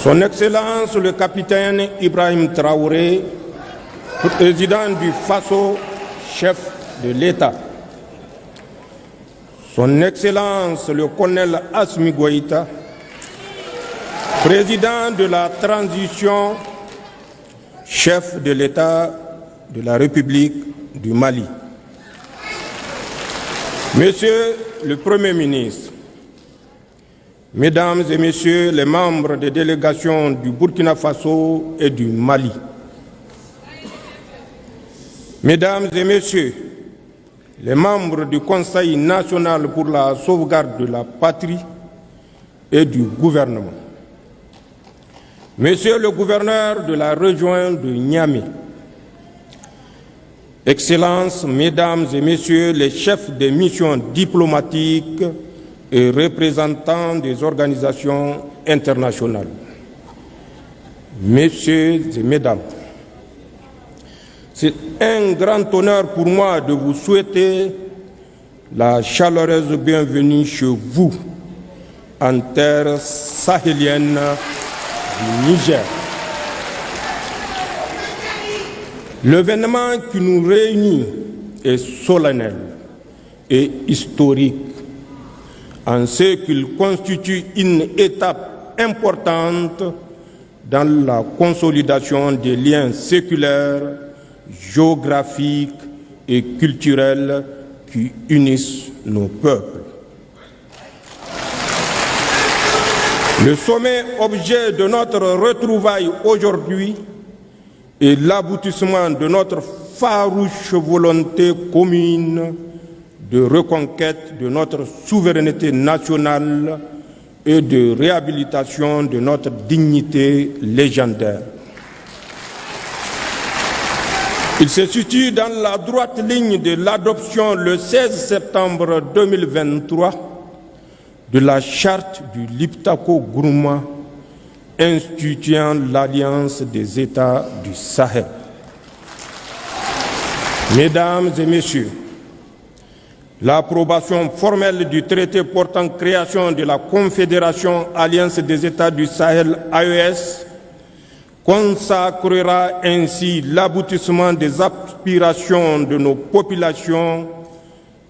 Son Excellence le capitaine Ibrahim Traoré, président du Faso, chef de l'État. Son Excellence le colonel Assimi Goïta, président de la transition, chef de l'État de la République du Mali. Monsieur le Premier ministre, Mesdames et Messieurs les membres des délégations du Burkina Faso et du Mali, Mesdames et Messieurs les membres du Conseil national pour la sauvegarde de la patrie et du gouvernement, Monsieur le gouverneur de la région de Niamey, Excellences, Mesdames et Messieurs les chefs des missions diplomatiques et représentants des organisations internationales, Messieurs et Mesdames, c'est un grand honneur pour moi de vous souhaiter la chaleureuse bienvenue chez vous, en terre sahélienne du Niger. L'événement qui nous réunit est solennel et historique, en ce qu'il constitue une étape importante dans la consolidation des liens séculaires, géographiques et culturels qui unissent nos peuples. Le sommet objet de notre retrouvaille aujourd'hui est l'aboutissement de notre farouche volonté commune de reconquête de notre souveraineté nationale et de réhabilitation de notre dignité légendaire. Il se situe dans la droite ligne de l'adoption le 16 septembre 2023 de la charte du Liptako-Gourma instituant l'Alliance des États du Sahel. Mesdames et Messieurs, l'approbation formelle du traité portant création de la Confédération Alliance des États du Sahel AES consacrera ainsi l'aboutissement des aspirations de nos populations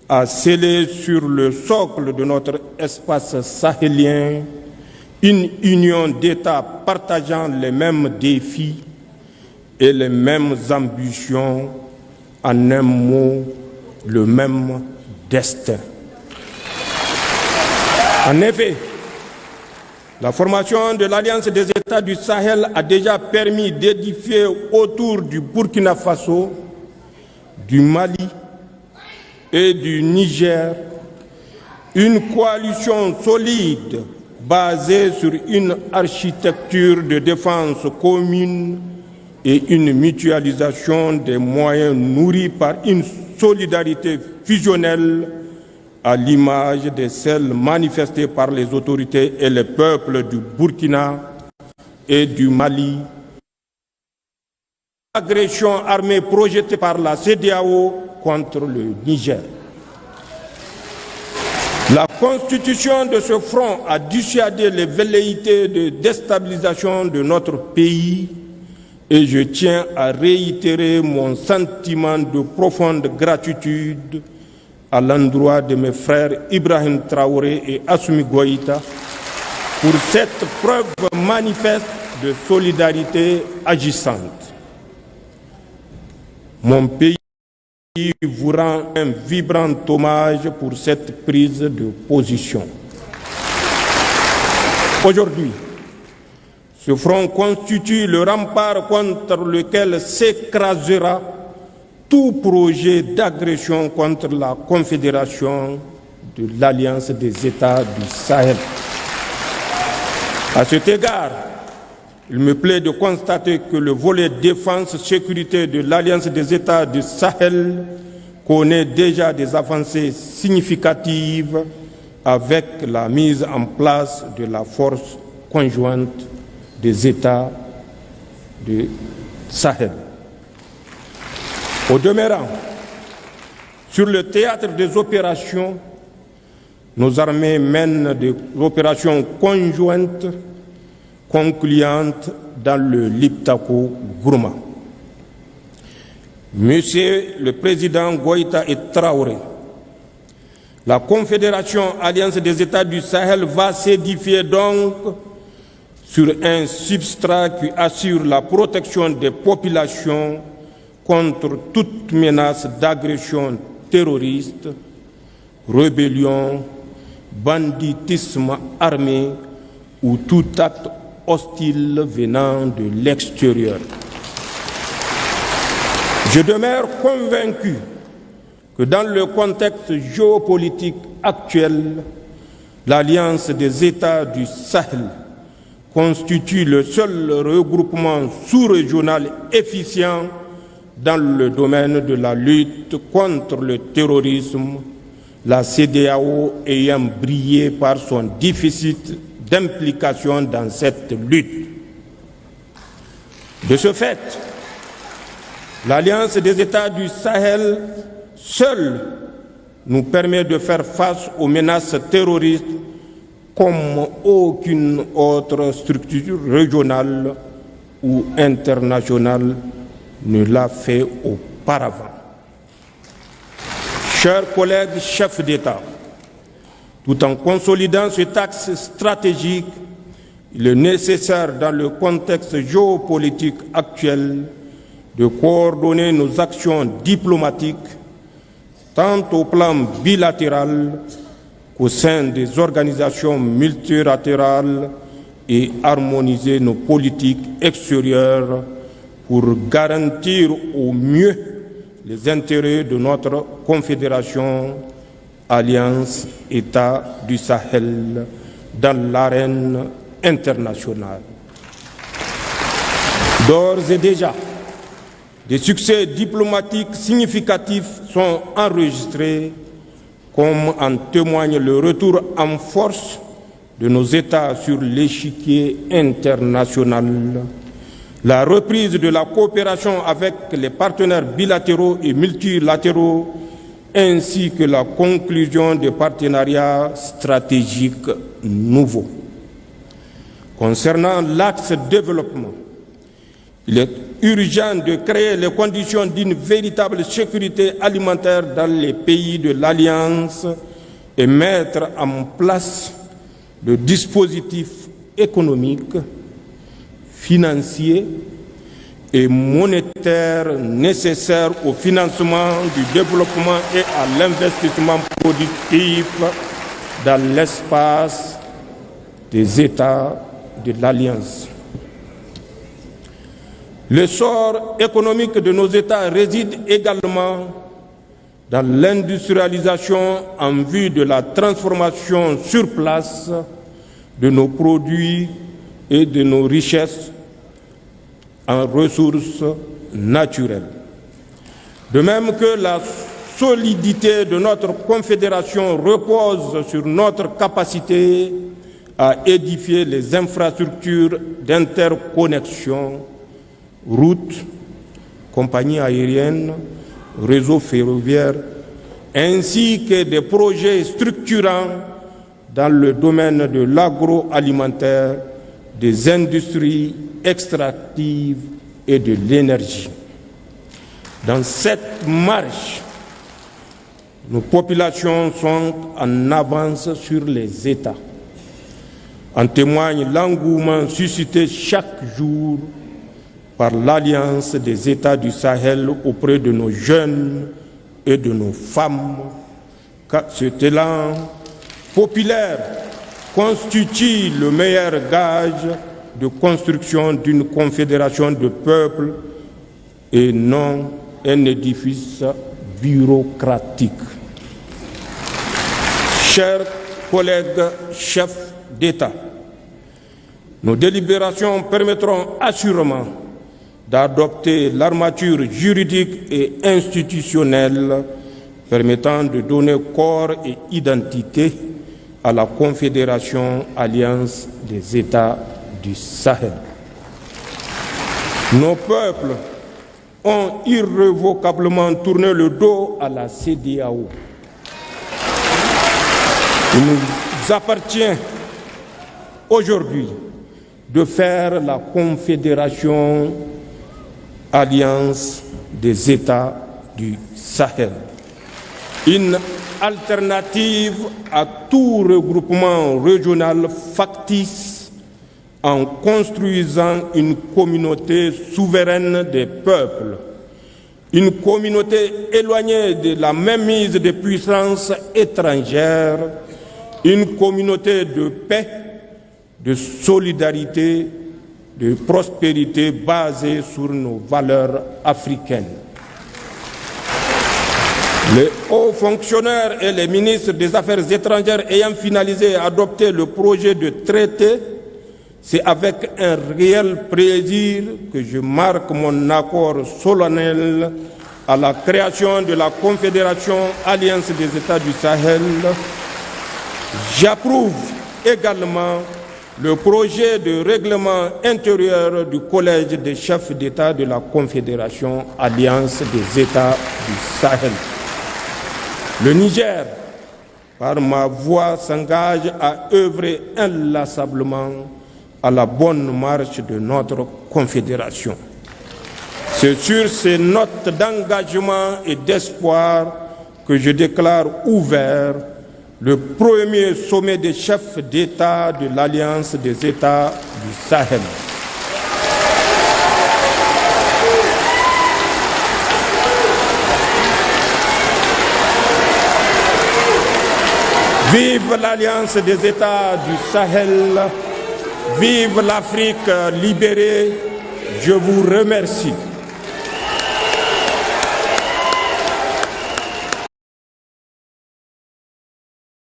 à sceller sur le socle de notre espace sahélien une union d'États partageant les mêmes défis et les mêmes ambitions, en un mot, le même destin. En effet, la formation de l'Alliance des États du Sahel a déjà permis d'édifier autour du Burkina Faso, du Mali et du Niger une coalition solide basée sur une architecture de défense commune et une mutualisation des moyens nourris par une solidarité fusionnelle à l'image de celles manifestées par les autorités et les peuples du Burkina et du Mali. L'agression armée projetée par la CEDEAO contre le Niger. La constitution de ce front a dissuadé les velléités de déstabilisation de notre pays et je tiens à réitérer mon sentiment de profonde gratitude à l'endroit de mes frères Ibrahim Traoré et Assimi Goïta pour cette preuve manifeste de solidarité agissante. Mon pays vous rend un vibrant hommage pour cette prise de position. Aujourd'hui, ce front constitue le rempart contre lequel s'écrasera tout projet d'agression contre la Confédération de l'Alliance des États du Sahel. À cet égard, il me plaît de constater que le volet défense-sécurité de l'Alliance des États du Sahel connaît déjà des avancées significatives avec la mise en place de la force conjointe des États du Sahel. Au demeurant, sur le théâtre des opérations, nos armées mènent des opérations conjointes concluante dans le Liptako Gourma. Monsieur le Président Goïta et Traoré, la Confédération Alliance des États du Sahel va s'édifier donc sur un substrat qui assure la protection des populations contre toute menace d'agression terroriste, rébellion, banditisme armé ou tout acte hostile venant de l'extérieur. Je demeure convaincu que dans le contexte géopolitique actuel, l'Alliance des États du Sahel constitue le seul regroupement sous-régional efficient dans le domaine de la lutte contre le terrorisme, la CEDEAO ayant brillé par son déficit d'implication dans cette lutte. De ce fait, l'Alliance des États du Sahel seule nous permet de faire face aux menaces terroristes comme aucune autre structure régionale ou internationale ne l'a fait auparavant. Chers collègues chefs d'État, tout en consolidant cet axe stratégique, il est nécessaire dans le contexte géopolitique actuel de coordonner nos actions diplomatiques tant au plan bilatéral qu'au sein des organisations multilatérales et harmoniser nos politiques extérieures pour garantir au mieux les intérêts de notre confédération Alliance États du Sahel dans l'arène internationale. D'ores et déjà, des succès diplomatiques significatifs sont enregistrés, comme en témoigne le retour en force de nos États sur l'échiquier international, la reprise de la coopération avec les partenaires bilatéraux et multilatéraux, ainsi que la conclusion des partenariats stratégiques nouveaux. Concernant l'axe développement, il est urgent de créer les conditions d'une véritable sécurité alimentaire dans les pays de l'Alliance et mettre en place le dispositif économique, financier et monétaire nécessaire au financement du développement et à l'investissement productif dans l'espace des États de l'Alliance. Le sort économique de nos États réside également dans l'industrialisation en vue de la transformation sur place de nos produits et de nos richesses en ressources naturelles. De même que la solidité de notre confédération repose sur notre capacité à édifier les infrastructures d'interconnexion, routes, compagnies aériennes, réseaux ferroviaires, ainsi que des projets structurants dans le domaine de l'agroalimentaire, des industries extractives et de l'énergie. Dans cette marche, nos populations sont en avance sur les États. En témoigne l'engouement suscité chaque jour par l'Alliance des États du Sahel auprès de nos jeunes et de nos femmes, car cet élan populaire constitue le meilleur gage de construction d'une confédération de peuples et non un édifice bureaucratique. Chers collègues chefs d'État, nos délibérations permettront assurément d'adopter l'armature juridique et institutionnelle permettant de donner corps et identité à la Confédération Alliance des États du Sahel. Nos peuples ont irrévocablement tourné le dos à la CEDEAO. Il nous appartient aujourd'hui de faire la Confédération Alliance des États du Sahel. Une alternative à tout regroupement régional factice en construisant une communauté souveraine des peuples, une communauté éloignée de la mainmise des puissances étrangères, une communauté de paix, de solidarité, de prospérité basée sur nos valeurs africaines. Les hauts fonctionnaires et les ministres des Affaires étrangères ayant finalisé et adopté le projet de traité, c'est avec un réel plaisir que je marque mon accord solennel à la création de la Confédération Alliance des États du Sahel. J'approuve également le projet de règlement intérieur du Collège des chefs d'État de la Confédération Alliance des États du Sahel. Le Niger, par ma voix, s'engage à œuvrer inlassablement à la bonne marche de notre Confédération. C'est sur ces notes d'engagement et d'espoir que je déclare ouvert le premier sommet des chefs d'État de l'Alliance des États du Sahel. Vive l'Alliance des États du Sahel, vive l'Afrique libérée, je vous remercie.